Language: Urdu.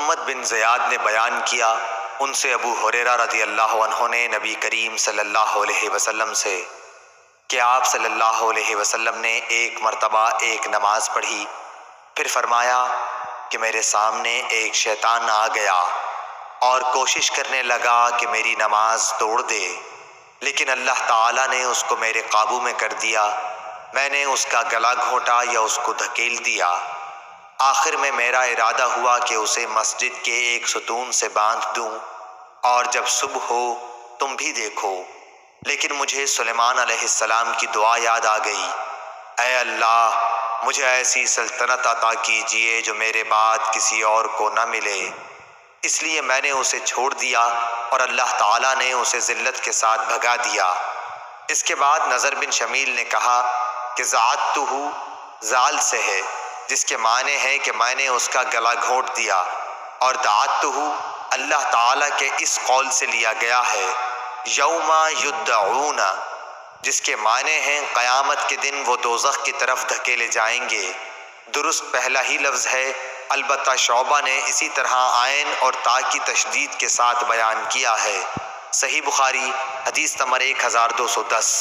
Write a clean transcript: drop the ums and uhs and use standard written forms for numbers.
محمد بن زیاد نے بیان کیا، ان سے ابو ہریرہ رضی اللہ عنہ نے نبی کریم صلی اللہ علیہ وسلم سے کہ آپ صلی اللہ علیہ وسلم نے ایک مرتبہ ایک نماز پڑھی، پھر فرمایا کہ میرے سامنے ایک شیطان آ گیا اور کوشش کرنے لگا کہ میری نماز توڑ دے، لیکن اللہ تعالیٰ نے اس کو میرے قابو میں کر دیا۔ میں نے اس کا گلا گھونٹا یا اس کو دھکیل دیا۔ آخر میں میرا ارادہ ہوا کہ اسے مسجد کے ایک ستون سے باندھ دوں اور جب صبح ہو تم بھی دیکھو، لیکن مجھے سلیمان علیہ السلام کی دعا یاد آ گئی، اے اللہ مجھے ایسی سلطنت عطا کیجیے جو میرے بعد کسی اور کو نہ ملے۔ اس لیے میں نے اسے چھوڑ دیا اور اللہ تعالیٰ نے اسے ذلت کے ساتھ بھگا دیا۔ اس کے بعد نضر بن شمیل نے کہا کہ زعتہ زال سے ہے، جس کے معنی ہے کہ میں نے اس کا گلا گھونٹ دیا، اور دعتہ اللہ تعالیٰ کے اس قول سے لیا گیا ہے یوم یدعون، جس کے معنی ہیں قیامت کے دن وہ دوزخ کی طرف دھکیلے جائیں گے۔ درست پہلا ہی لفظ ہے، البتہ شعبہ نے اسی طرح عین اور تا کی تشدید کے ساتھ بیان کیا ہے۔ صحیح بخاری حدیث نمبر 1210۔